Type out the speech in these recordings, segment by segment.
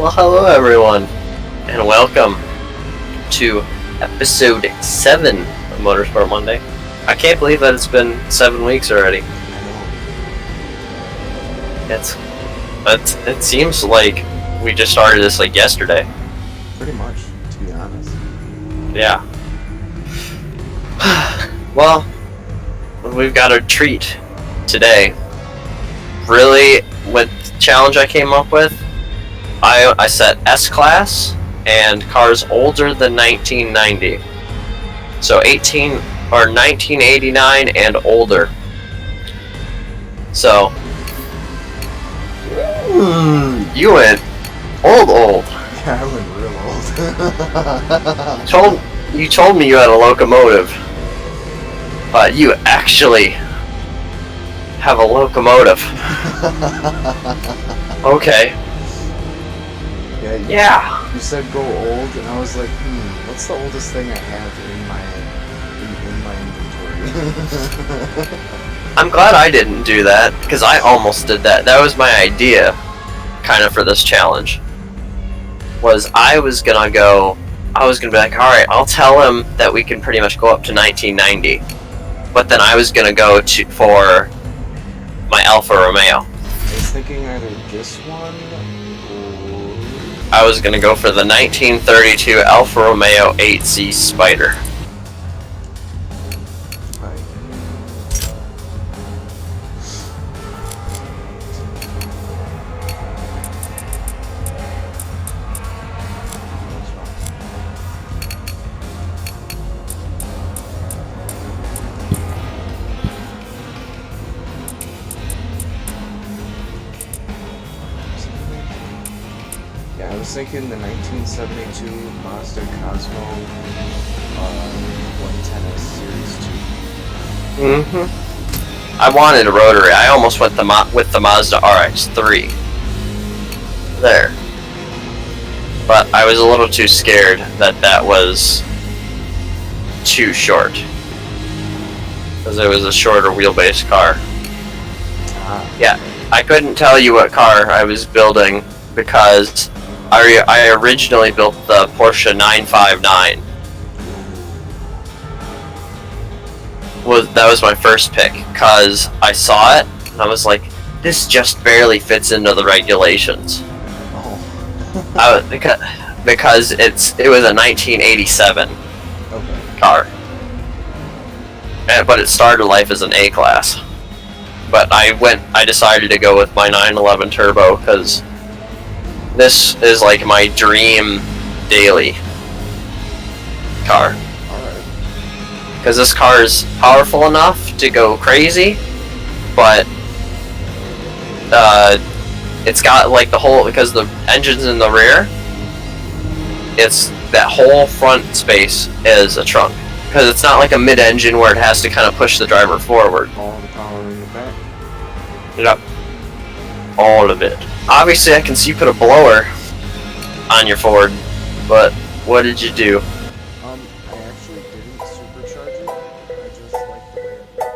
Well, hello everyone, and welcome to episode 7 of Motorsport Monday. I can't believe that it's been 7 weeks already. It seems like we just started this like yesterday. Pretty much, to be honest. Yeah. Well, we've got a treat today. Really, with the challenge I came up with, I set S-Class and cars older than 1990. So 1989 and older. So, you went old. Yeah, I went real old. You told me you had a locomotive, but you actually have a locomotive. Okay. Yeah. You said go old, and I was like, what's the oldest thing I have in my inventory? I'm glad I didn't do that, because I almost did that. That was my idea, kind of, for this challenge. I was gonna be like, alright, I'll tell him that we can pretty much go up to 1990. But then I was gonna go for my Alfa Romeo. I was thinking either this one, or... I was gonna go for the 1932 Alfa Romeo 8Z Spider. I was thinking the 1972 Mazda Cosmo 110S Series 2. I wanted a rotary. I almost went with the Mazda RX-3. There. But I was a little too scared that was too short. Because it was a shorter wheelbase car. Yeah, I couldn't tell you what car I was building because I originally built the Porsche 959. That was my first pick, because I saw it, and I was like, this just barely fits into the regulations. Because it was a 1987 car. But it started life as an A-Class. But I decided to go with my 911 Turbo, because this is like my dream daily car. Because this car is powerful enough to go crazy, but it's got like because the engine's in the rear, it's that whole front space is a trunk. Because it's not like a mid-engine where it has to kind of push the driver forward. All the power in the back? Yep. All of it. Obviously, I can see you put a blower on your Ford, but what did you do? I actually didn't supercharge it. I just liked the way it felt.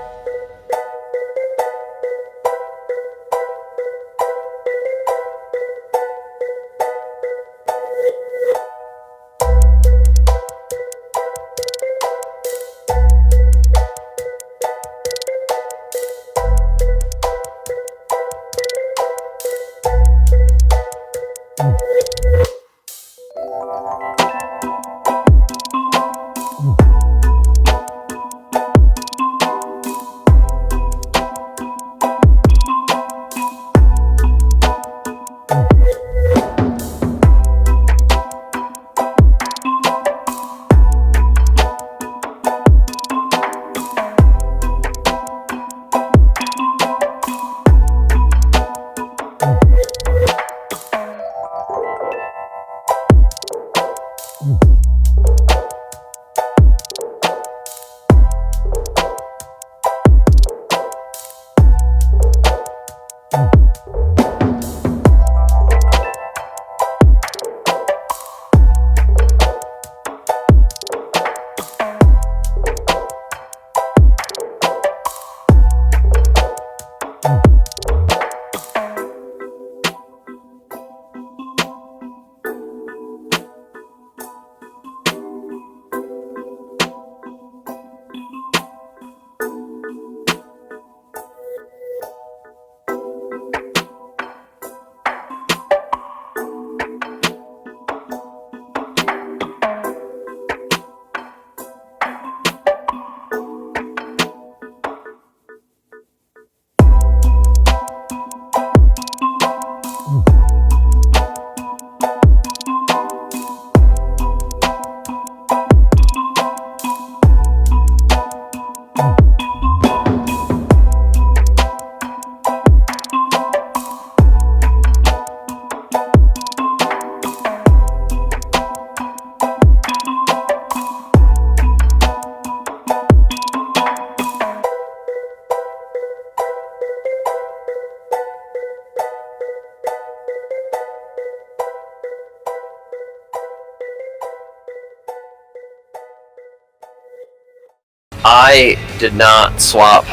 I did not swap.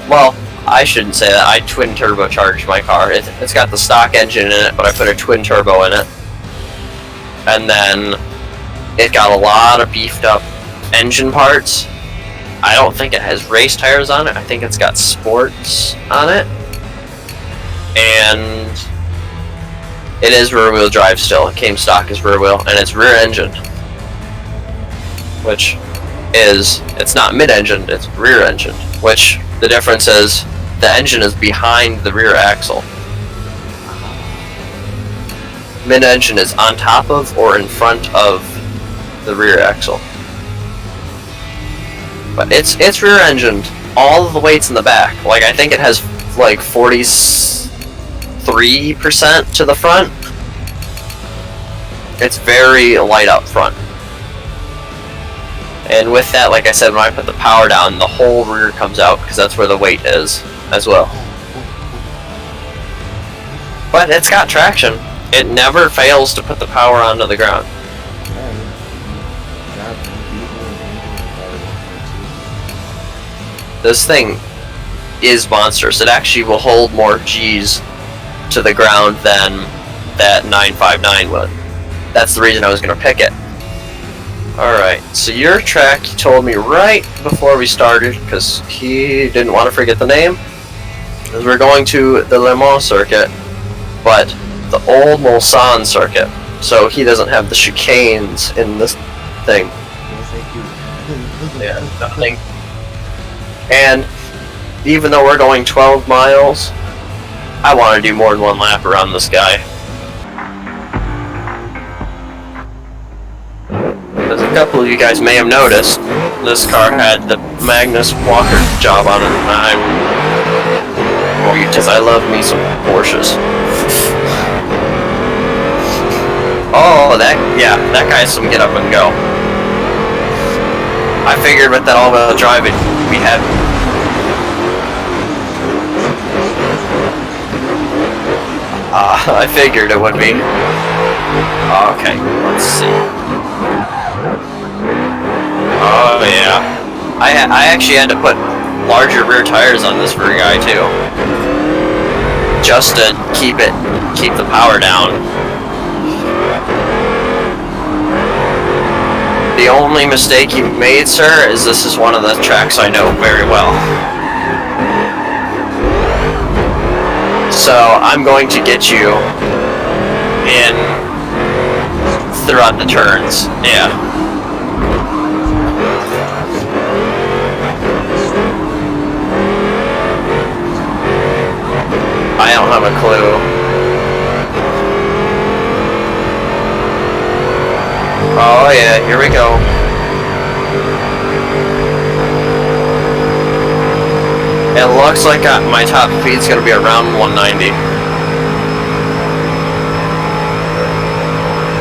Well, I shouldn't say that. I twin turbocharged my car. It's got the stock engine in it, but I put a twin turbo in it. And then it got a lot of beefed up engine parts. I don't think it has race tires on it. I think it's got sports on it. And it is rear wheel drive still. It came stock as rear wheel, and it's rear engine. Which is, it's not mid-engine, it's rear engine. Which the difference is the engine is behind the rear axle. Mid-engine is on top of or in front of the rear axle. But it's rear engined. All of the weight's in the back. Like, I think it has like 43% to the front. It's very light up front. And with that, like I said, when I put the power down, the whole rear comes out because that's where the weight is as well. But it's got traction. It never fails to put the power onto the ground. This thing is monstrous. It actually will hold more G's to the ground than that 959 would. That's the reason I was going to pick it. Alright, so your track, he told me right before we started, because he didn't want to forget the name, is we're going to the Le Mans circuit, but the old Mulsanne circuit, so he doesn't have the chicanes in this thing. Yeah, nothing. And even though we're going 12 miles, I want to do more than one lap around this guy. As a couple of you guys may have noticed, this car had the Magnus Walker job on it, and because I love me some Porsches. Oh, that guy has some get up and go. I figured with that all-wheel drive we had. I figured it would be. Okay, let's see. Oh yeah, I actually had to put larger rear tires on this rear guy too, just to keep the power down. The only mistake you made, sir, is this is one of the tracks I know very well. So I'm going to get you in throughout the turns. Yeah. I don't have a clue. Oh yeah, here we go. It looks like my top speed's gonna be around 190.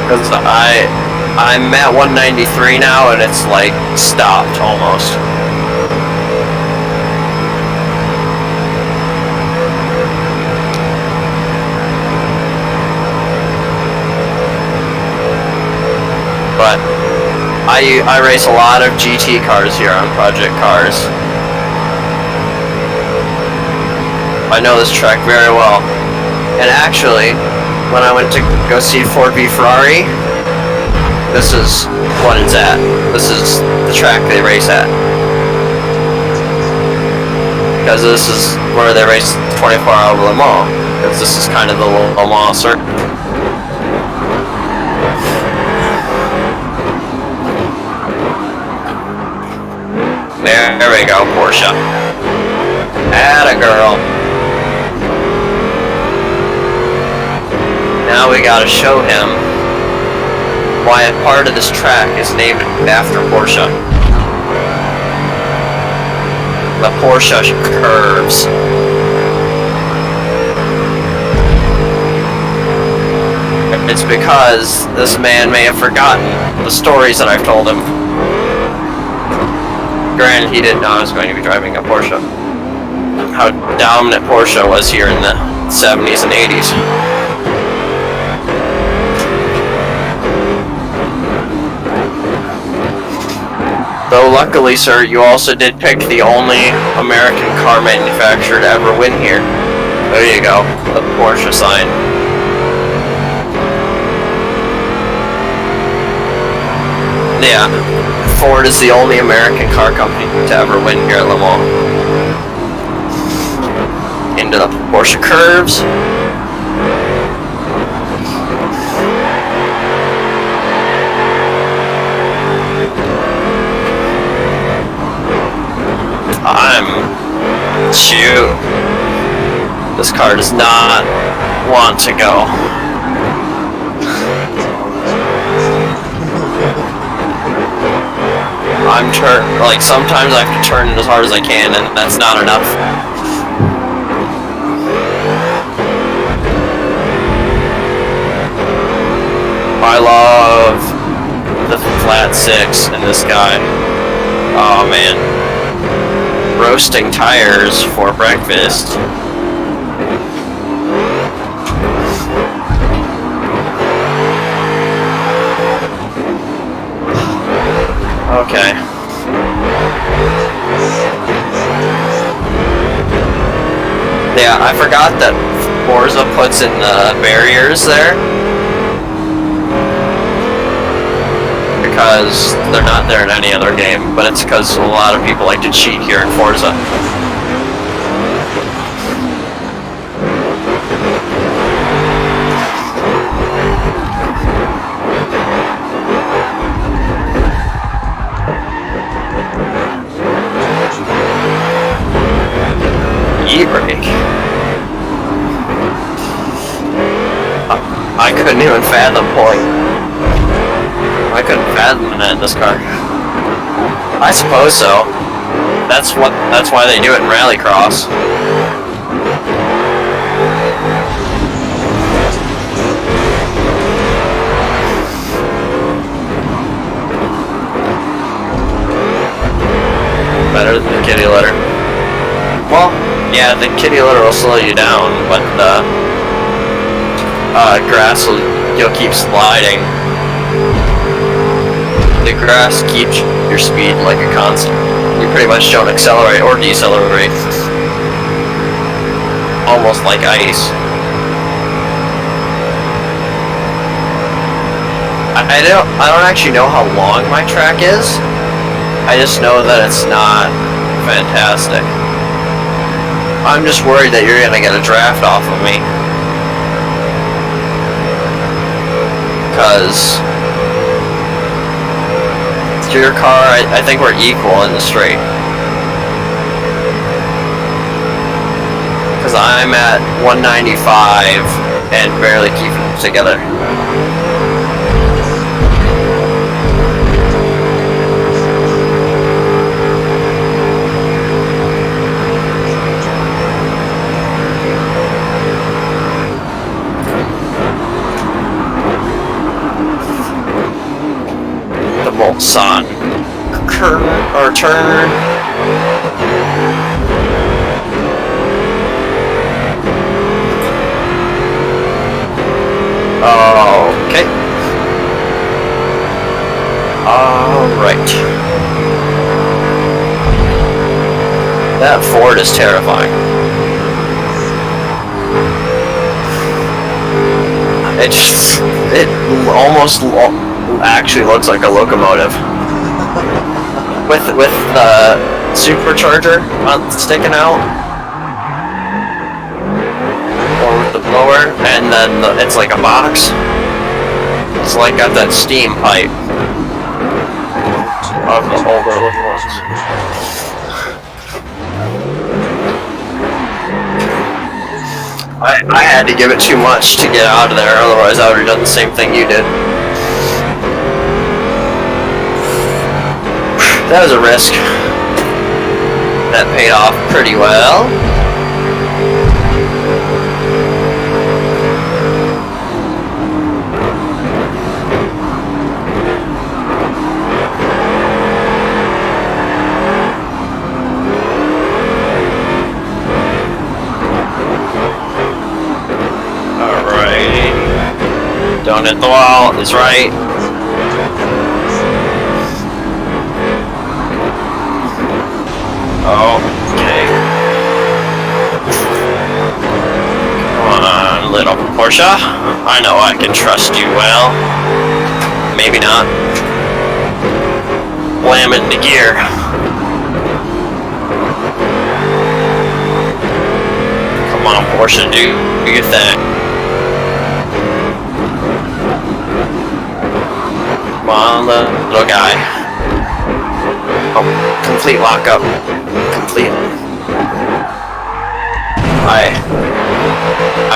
Because I'm at 193 now and it's like stopped almost. But I race a lot of GT cars here on Project Cars. I know this track very well. And actually, when I went to go see Ford v Ferrari, this is what it's at. This is the track they race at. Because this is where they race 24-hour Le Mans. Because this is kind of the Le Mans circuit. There we go, Porsche. Atta girl. Now we gotta show him why a part of this track is named after Porsche. The Porsche curves. It's because this man may have forgotten the stories that I've told him. Granted, he didn't know I was going to be driving a Porsche. How dominant Porsche was here in the 70s and 80s. Though luckily, sir, you also did pick the only American car manufacturer to ever win here. There you go, the Porsche sign. Yeah, Ford is the only American car company to ever win here at Le Mans. Into the Porsche curves. Shoot. This car does not want to go. Like sometimes I have to turn it as hard as I can, and that's not enough. I love the flat six in this guy. Oh man. Roasting tires for breakfast. Okay. Yeah, I forgot that Forza puts in the barriers there. Because they're not there in any other game, but it's because a lot of people like to cheat here in Forza. E-brake. I couldn't even fathom I couldn't fathom that in this car. I suppose so. That's why they do it in rallycross. Better than the kitty litter. Well, yeah, the kitty litter will slow you down, but the grass you'll keep sliding. The grass keeps your speed like a constant. You pretty much don't accelerate or decelerate. Almost like ice. I don't actually know how long my track is. I just know that it's not fantastic. I'm just worried that you're gonna get a draft off of me. Because your car, I think we're equal in the straight. Because I'm at 195 and barely keeping it together. The Mulsanne curve or turn. Okay. Alright. That Ford is terrifying. It almost actually looks like a locomotive. With the supercharger sticking out. Or with the blower, and then it's like a box. It's like got that steam pipe of the older looking ones. I had to give it too much to get out of there, otherwise I would have done the same thing you did. That was a risk. That paid off pretty well. Don't hit the wall, is right. Okay. Come on, little Porsche. I know I can trust you well. Maybe not. Blam it into gear. Come on, Porsche, do your thing. Come on, little guy. Oh, complete lockup. Complete.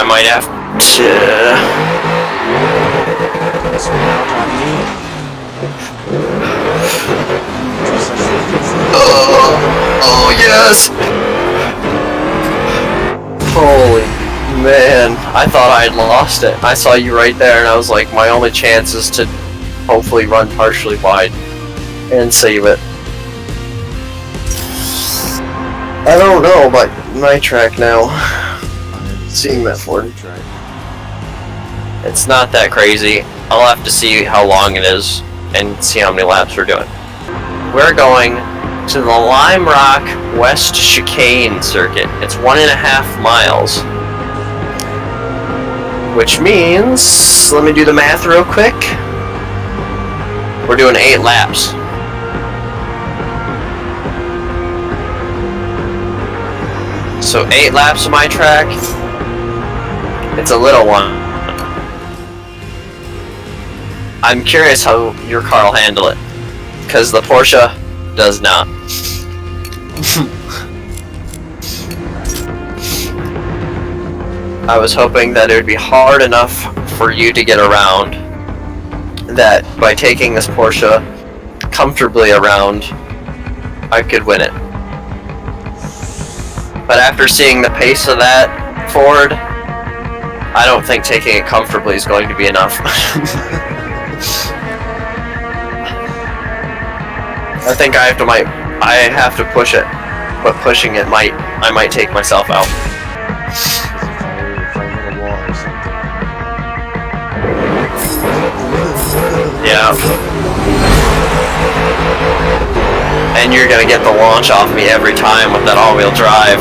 I might have to. Oh yes! Holy man, I thought I had lost it. I saw you right there and I was like, my only chance is to hopefully run partially wide and save it. I don't know about my track now. Seeing that Ford. It's not that crazy. I'll have to see how long it is and see how many laps we're doing. We're going to the Lime Rock West Chicane circuit. It's 1.5 miles. Which means, let me do the math real quick. We're doing 8 laps. So 8 laps of my track. It's a little one. I'm curious how your car will handle it, because the Porsche does not. I was hoping that it would be hard enough for you to get around, that by taking this Porsche comfortably around, I could win it. But after seeing the pace of that Ford, I don't think taking it comfortably is going to be enough. I think I have to push it, but pushing it I might take myself out. Yeah. And you're gonna get the launch off me every time with that all-wheel drive.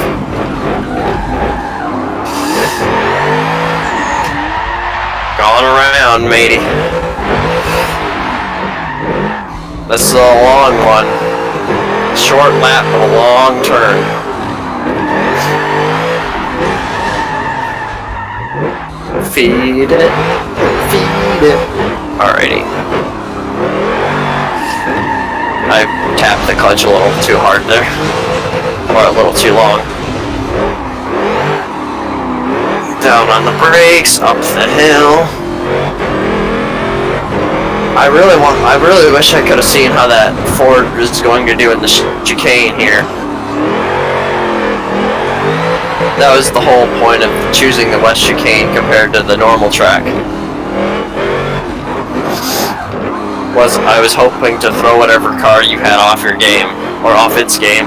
Going around, matey. This is a long one. Short lap, but a long turn. Feed it. Feed it. Alrighty. I tapped the clutch a little too hard there. Or a little too long. Down on the brakes, up the hill. I really wish I could have seen how that Ford is going to do in the chicane here. That was the whole point of choosing the West Chicane compared to the normal track. I was hoping to throw whatever car you had off your game, or off its game.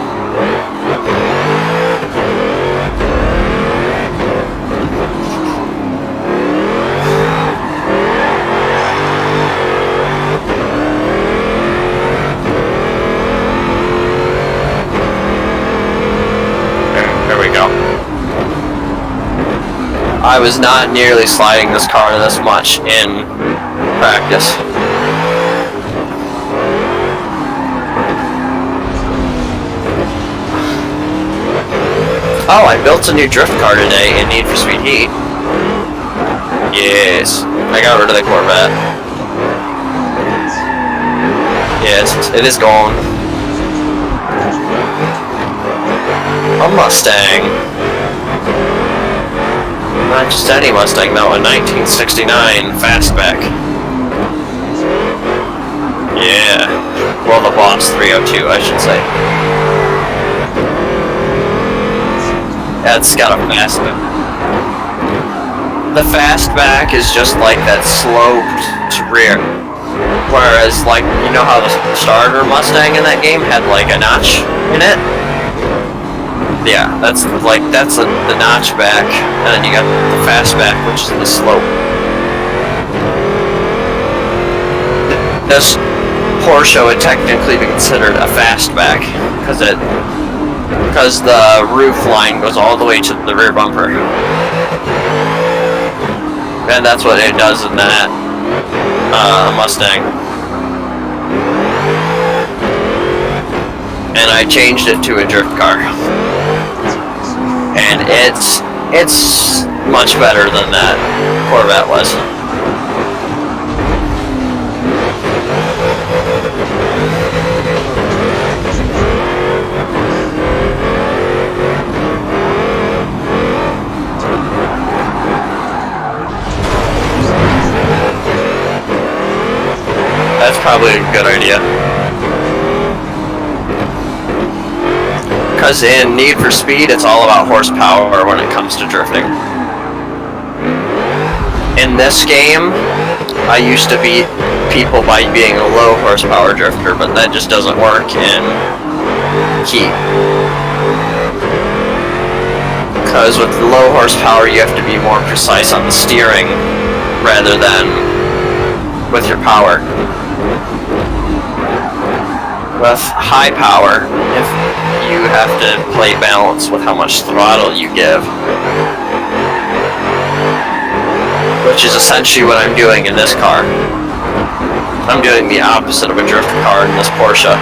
There we go. I was not nearly sliding this car this much in practice. Oh, I built a new drift car today in Need for Speed Heat. Yes, I got rid of the Corvette. Yes, it is gone. A Mustang. Not just any Mustang, though, a 1969 Fastback. Yeah. Well, the Boss 302, I should say. Yeah, it's got a fastback. The fastback is just like that sloped rear. Whereas, like, you know how the starter Mustang in that game had, like, a notch in it? Yeah, that's the notch back, and then you got the fastback, which is the slope. This Porsche would technically be considered a fastback, because it because the roof line goes all the way to the rear bumper. And that's what it does in that Mustang. And I changed it to a drift car. And it's much better than that Corvette was. That's probably a good idea. Because in Need for Speed, it's all about horsepower when it comes to drifting. In this game, I used to beat people by being a low horsepower drifter, but that just doesn't work in Heat. Because with low horsepower, you have to be more precise on the steering rather than with your power. With high power, if you have to play balance with how much throttle you give, which is essentially what I'm doing in this car. I'm doing the opposite of a drift car in this Porsche.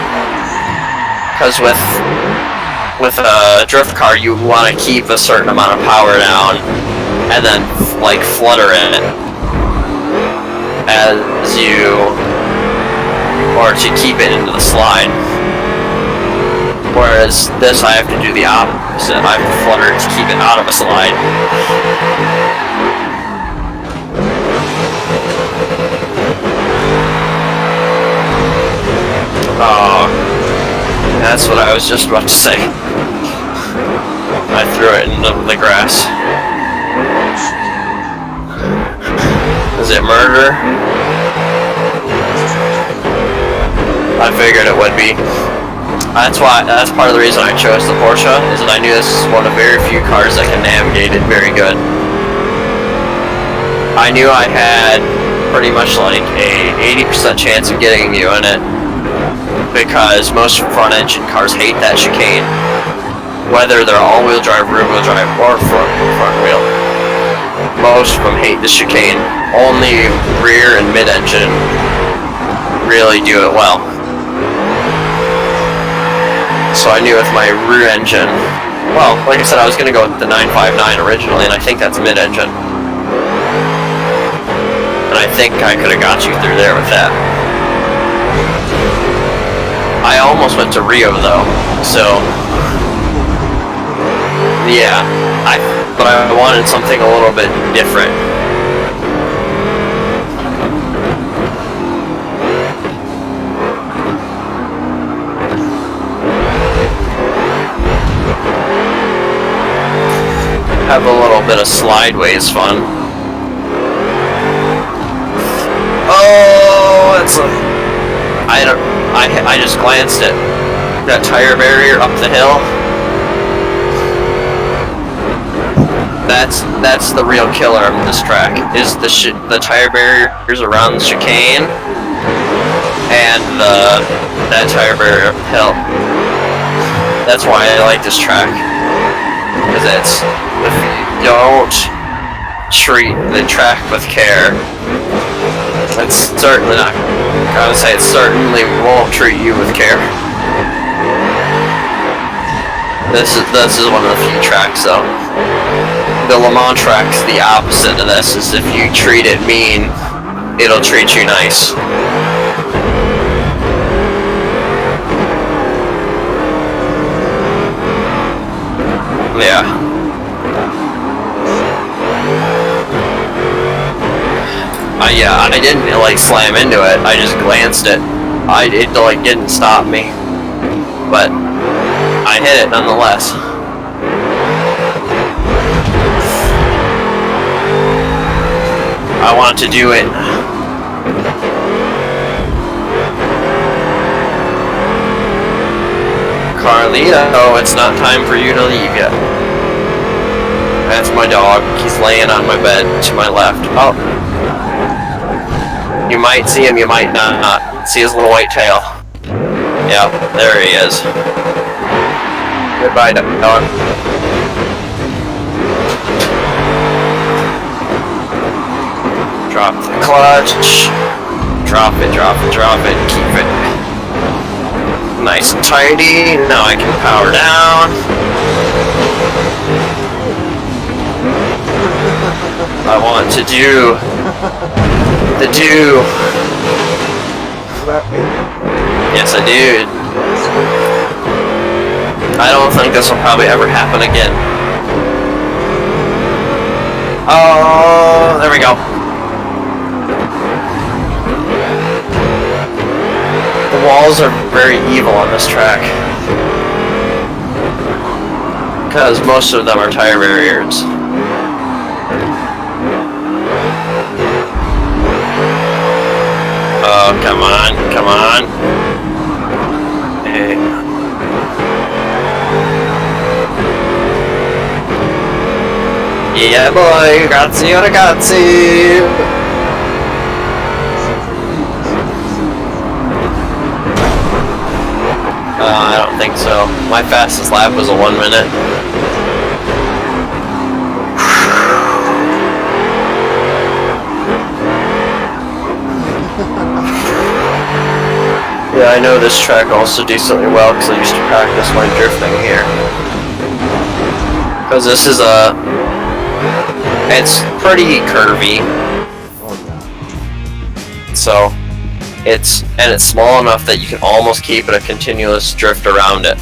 Because with a drift car, you want to keep a certain amount of power down and then like flutter it as you, or to keep it into the slide. Whereas this, I have to do the opposite. I have to flutter to keep it out of a slide. Oh, that's what I was just about to say. I threw it into the grass. Is it murder? I figured it would be. That's part of the reason I chose the Porsche, is that I knew this is one of very few cars that can navigate it very good. I knew I had pretty much like a 80% chance of getting you in it, because most front engine cars hate that chicane, whether they're all-wheel drive, rear-wheel drive, or front wheel. Most of them hate the chicane. Only rear and mid-engine really do it well. So I knew with my rear engine, well, like I said, I was going to go with the 959 originally, and I think that's mid-engine. And I think I could have got you through there with that. I almost went to Rio though, so yeah, but I wanted something a little bit different. Have a little bit of slideways fun. Oh, it's I just glanced at that tire barrier up the hill. That's the real killer of this track, is the tire barriers around the chicane and that tire barrier up the hill. That's why I like this track, because if you don't treat the track with care, it's certainly not. I would say it certainly won't treat you with care. This is one of the few tracks though. The Le Mans track's the opposite of this. Is if you treat it mean, it'll treat you nice. Yeah. I didn't like slam into it. I just glanced it. It like didn't stop me, but I hit it nonetheless. I want to do it. Carlito, it's not time for you to leave yet. That's my dog. He's laying on my bed to my left. Oh. You might see him, you might not. See his little white tail. Yep, there he is. Goodbye, dog. Drop the clutch. Drop it, drop it, drop it. Keep it nice and tidy. Now I can power down. I want to do the do. Yes, I did. I don't think this will probably ever happen again. Oh, there we go. The walls are very evil on this track. Because most of them are tire barriers. Oh, come on, come on. Hey. Yeah, boy, grazie, ragazzi. I don't think so. My fastest lap was a 1 minute. Yeah, I know this track also decently well because I used to practice my drifting here. Because this is it's pretty curvy. So, it's small enough that you can almost keep it a continuous drift around it.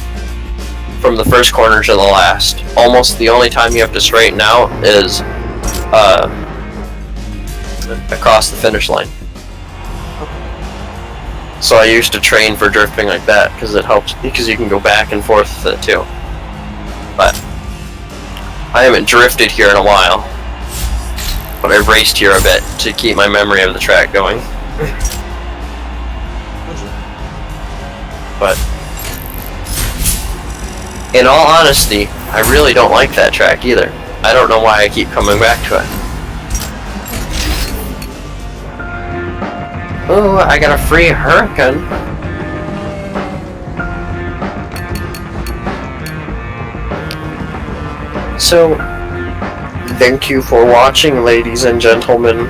From the first corner to the last. Almost the only time you have to straighten out is across the finish line. So I used to train for drifting like that because it helps, because you can go back and forth with it too. But I haven't drifted here in a while, but I've raced here a bit to keep my memory of the track going. But in all honesty, I really don't like that track either. I don't know why I keep coming back to it. Oh, I got a free Hurricane. So, thank you for watching, ladies and gentlemen.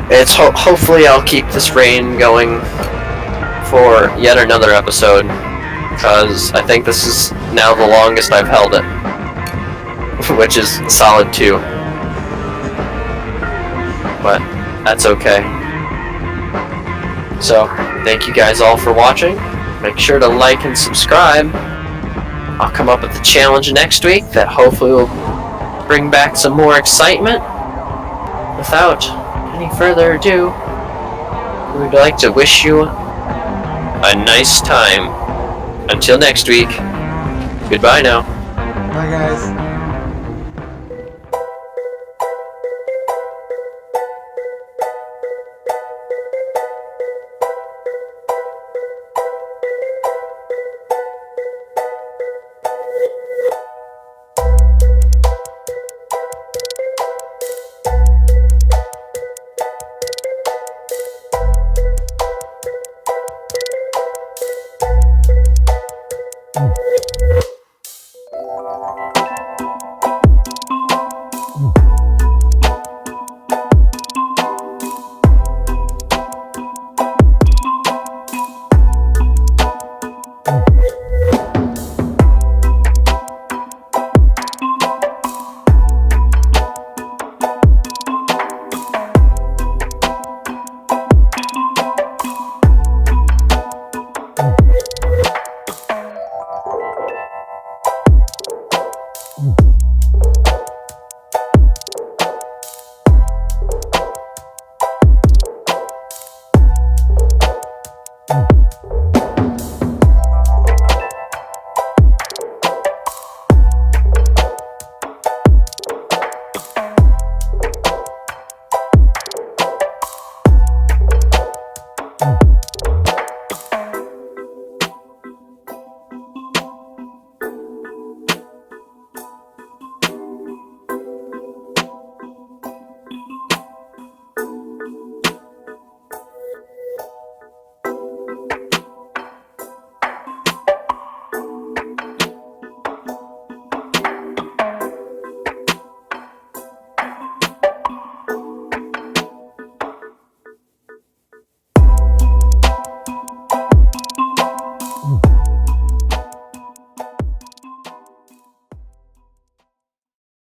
It's hopefully I'll keep this rain going for yet another episode, because I think this is now the longest I've held it, which is solid 2. But that's okay. So, thank you guys all for watching. Make sure to like and subscribe. I'll come up with a challenge next week that hopefully will bring back some more excitement. Without any further ado, we would like to wish you a nice time. Until next week, goodbye now. Bye, guys.